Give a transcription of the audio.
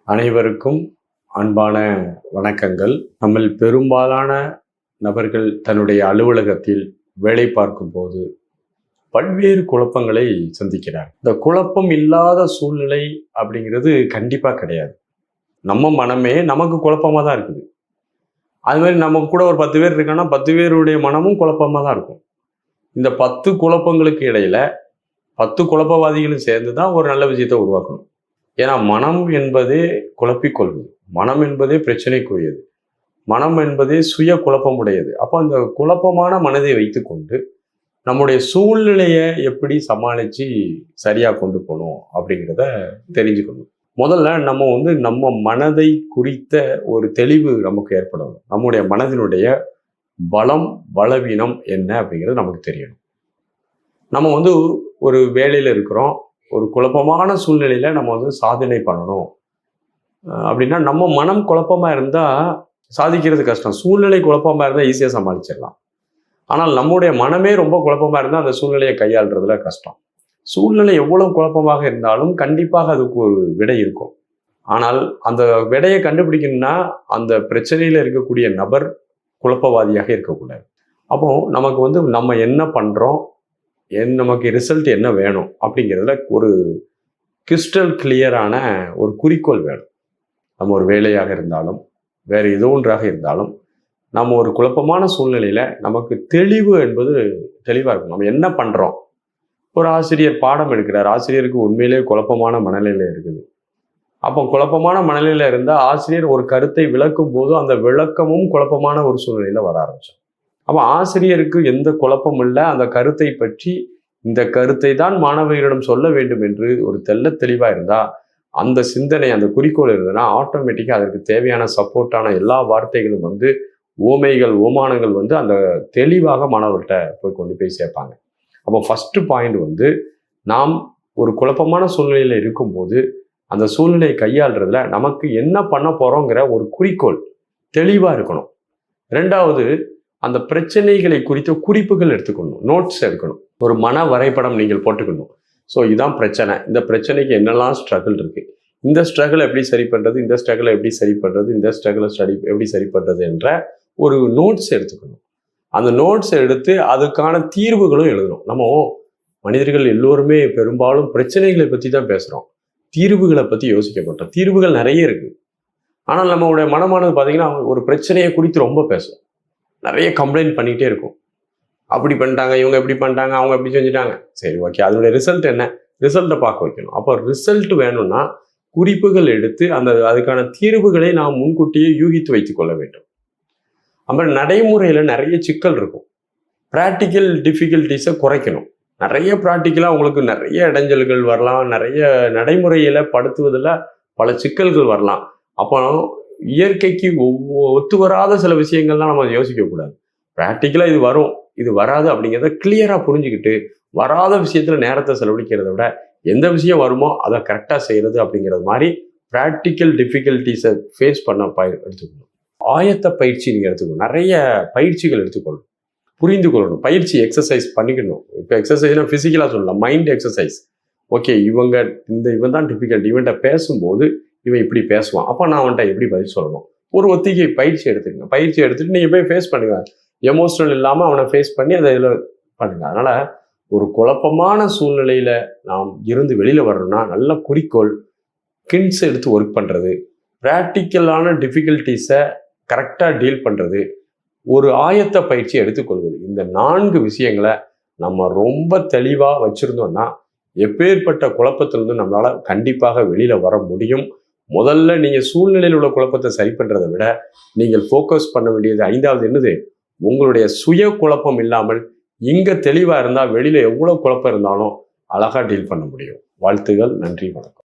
அனைவருக்கும் அன்பான வணக்கங்கள். நம்மில் பெரும்பாலான நபர்கள் தன்னுடைய அலுவலகத்தில் வேலை பார்க்கும் போது பல்வேறு குழப்பங்களை சந்திக்கிறார். இந்த குழப்பம் இல்லாத சூழ்நிலை அப்படிங்கிறது கண்டிப்பா கிடையாது. நம்ம மனமே நமக்கு குழப்பமா தான் இருக்குது. அது மாதிரி நம்ம கூட ஒரு 10 பேர் இருக்காங்கன்னா 10 பேருடைய மனமும் குழப்பமா தான் இருக்கும். இந்த 10 குழப்பங்களுக்கு இடையில 10 குழப்பவாதிகளும் சேர்ந்து தான் ஒரு நல்ல விஷயத்தை உருவாக்கணும். ஏன்னா மனம் என்பதே குழப்பிக்கொள்வது, மனம் என்பதே பிரச்சனைக்குரியது, மனம் என்பதே சுய குழப்பமுடையது. அப்போ அந்த குழப்பமான மனதை வைத்துக்கொண்டு நம்முடைய சூழ்நிலையை எப்படி சமாளித்து சரியாக கொண்டு போகணும் அப்படிங்கிறத தெரிஞ்சுக்கணும். முதல்ல நம்ம மனதை குறித்த ஒரு தெளிவு நமக்கு ஏற்படணும். நம்முடைய மனதினுடைய பலம் பலவீனம் என்ன அப்படிங்கிறது நமக்கு தெரியணும். நம்ம ஒரு வேலையில் இருக்கிறோம், ஒரு குழப்பமான சூழ்நிலையில நம்ம சாதனை பண்ணணும் அப்படின்னா நம்ம மனம் குழப்பமா இருந்தா சாதிக்கிறது கஷ்டம். சூழ்நிலை குழப்பமா இருந்தா ஈஸியா சமாளிச்சிடலாம். ஆனால் நம்முடைய மனமே ரொம்ப குழப்பமா இருந்தா அந்த சூழ்நிலையை கையாளுறதுல கஷ்டம். சூழ்நிலை எவ்வளவு குழப்பமாக இருந்தாலும் கண்டிப்பாக அதுக்கு ஒரு விடை இருக்கும். ஆனால் அந்த விடையை கண்டுபிடிக்கணும்னா அந்த பிரச்சனையில இருக்கக்கூடிய நபர் குழப்பவாதியாக இருக்கக்கூடாது. அப்போ நமக்கு நம்ம என்ன பண்றோம், நமக்கு ரிசல்ட் என்ன வேணும் அப்படிங்கிறதுல ஒரு கிறிஸ்டல் கிளியரான ஒரு குறிக்கோள் வேணும். நம்ம ஒரு வேலையாக இருந்தாலும் வேறு ஏதோ ஒன்றாக இருந்தாலும் நம்ம ஒரு குழப்பமான சூழ்நிலையில நமக்கு தெளிவு என்பது தெளிவாக இருக்கும். நம்ம என்ன பண்றோம். ஒரு ஆசிரியர் பாடம் எடுக்கிறார், ஆசிரியருக்கு உண்மையிலேயே குழப்பமான மனநிலையில இருக்குது. அப்போ குழப்பமான மனநிலையில இருந்தால் ஆசிரியர் ஒரு கருத்தை விளக்கும் போது அந்த விளக்கமும் குழப்பமான ஒரு சூழ்நிலையில வர ஆரம்பிச்சோம். அப்போ ஆசிரியருக்கு எந்த குழப்பம் இல்லை, அந்த கருத்தை பற்றி இந்த கருத்தை தான் மாணவர்களிடம் சொல்ல வேண்டும் என்று ஒரு தெளிவாக இருந்தால் அந்த சிந்தனை அந்த குறிக்கோள் இருந்ததுன்னா ஆட்டோமேட்டிக்காக அதற்கு தேவையான சப்போர்ட்டான எல்லா வார்த்தைகளும் ஓமைகள் ஓமானங்கள் அந்த தெளிவாக மாணவர்கள்ட்ட போய் கொண்டு போய் சேர்ப்பாங்க. அப்போ ஃபர்ஸ்ட் பாயிண்ட் நாம் ஒரு குழப்பமான சூழ்நிலையில் இருக்கும்போது அந்த சூழ்நிலையை கையாளுறதுல நமக்கு என்ன பண்ண போறோங்கிற ஒரு குறிக்கோள் தெளிவாக இருக்கணும். ரெண்டாவது, அந்த பிரச்சனைகளை குறித்த குறிப்புகள் எடுத்துக்கணும், நோட்ஸ் எடுக்கணும். ஒரு மன வரைபடம் நீங்கள் போட்டுக்கணும். ஸோ இதுதான் பிரச்சனை, இந்த பிரச்சனைக்கு என்னெல்லாம் ஸ்ட்ரகிள் இருக்கு, இந்த ஸ்ட்ரகிளை எப்படி சரி பண்றது, இந்த ஸ்ட்ரகிளை எப்படி சரி பண்றது, இந்த ஸ்ட்ரகிளை எப்படி சரி பண்றது என்ற ஒரு நோட்ஸ் எடுத்துக்கணும். அந்த நோட்ஸ் எடுத்து அதுக்கான தீர்வுகளும் எழுதணும். நம்ம மனிதர்கள் எல்லோருமே பெரும்பாலும் பிரச்சனைகளை பற்றி தான் பேசுகிறோம், தீர்வுகளை பற்றி யோசிக்க மாட்டோம். தீர்வுகள் நிறைய இருக்கு, ஆனால் நம்மளுடைய மனமானது பார்த்தீங்கன்னா ஒரு பிரச்சனையை குறித்து ரொம்ப பேசும், நிறைய கம்ப்ளைண்ட் பண்ணிகிட்டே இருக்கும். அப்படி பண்ணிட்டாங்க, இவங்க எப்படி பண்ணிட்டாங்க, அவங்க எப்படி செஞ்சுட்டாங்க. சரி, ஓகே, அதனுடைய ரிசல்ட் என்ன, ரிசல்ட்டை பார்க்க வைக்கணும். அப்போ ரிசல்ட் வேணும்னா குறிப்புகள் எடுத்து அதுக்கான தீர்வுகளை நாம் முன்கூட்டியே யூகித்து வைத்துக் கொள்ள வேண்டும். அப்புறம் நடைமுறையில் நிறைய சிக்கல் இருக்கும், ப்ராக்டிக்கல் டிஃபிகல்ட்டிஸை குறைக்கணும். நிறைய ப்ராக்டிக்கலாக உங்களுக்கு நிறைய இடைஞ்சல்கள் வரலாம், நிறைய நடைமுறையில் படுத்துவதில் பல சிக்கல்கள் வரலாம். அப்போ இயற்கைக்கு ஒத்து வராத சில விஷயங்கள்லாம் நம்ம யோசிக்கக்கூடாது. ப்ராக்டிக்கலாக இது வரும், இது வராது அப்படிங்கிறத கிளியராக புரிஞ்சுக்கிட்டு வராத விஷயத்தில் நேரத்தை செலவழிக்கிறத விட எந்த விஷயம் வருமோ அதை கரெக்டாக செய்கிறது அப்படிங்கிறது மாதிரி ப்ராக்டிக்கல் டிஃபிகல்ட்டிஸை ஃபேஸ் பண்ண எடுத்துக்கணும். ஆயத்த பயிற்சி நீங்கள் எடுத்துக்கணும், நிறைய பயிற்சிகள் எடுத்துக்கொள்ளணும், புரிந்து கொள்ளணும், பயிற்சி எக்ஸசைஸ் பண்ணிக்கணும். இப்போ எக்ஸசைஸ்னால் ஃபிசிக்கலாக சொல்லலாம், மைண்ட் எக்ஸசைஸ். ஓகே, இவன் தான் டிஃபிகல்ட், இவன்கிட்ட பேசும்போது இவன் இப்படி பேசுவான், அப்போ நான் அவன்கிட்ட எப்படி பதில் சொல்லணும். ஒரு ஒத்திகை பயிற்சி எடுத்துக்கங்க. பயிற்சி எடுத்துட்டு நீங்கள் போய் ஃபேஸ் பண்ணுங்க, எமோஷனல் இல்லாமல் அவனை ஃபேஸ் பண்ணி அதை இதில் பண்ணுங்க. அதனால ஒரு குழப்பமான சூழ்நிலையில நாம் இருந்து வெளியில வரணும்னா நல்ல குறிக்கோள், கிண்ட்ஸ் எடுத்து ஒர்க் பண்றது, ப்ராக்டிக்கலான டிஃபிகல்ட்டிஸை கரெக்டாக டீல் பண்றது, ஒரு ஆயத்த பயிற்சி எடுத்துக்கொள்வது. இந்த 4 விஷயங்களை நம்ம ரொம்ப தெளிவாக வச்சிருந்தோம்னா எப்பேற்பட்ட குழப்பத்திலிருந்து நம்மளால கண்டிப்பாக வெளியில வர முடியும். முதல்ல நீங்க சூழ்நிலையில் உள்ள குழப்பத்தை சரி பண்றதை விட நீங்கள் ஃபோக்கஸ் பண்ண வேண்டியது 5வது என்னது, உங்களுடைய சுய குழப்பம் இல்லாமல் இங்க தெளிவா இருந்தால் வெளியில எவ்வளவு குழப்பம் இருந்தாலும் அழகா டீல் பண்ண முடியும். வாழ்த்துகள், நன்றி, வணக்கம்.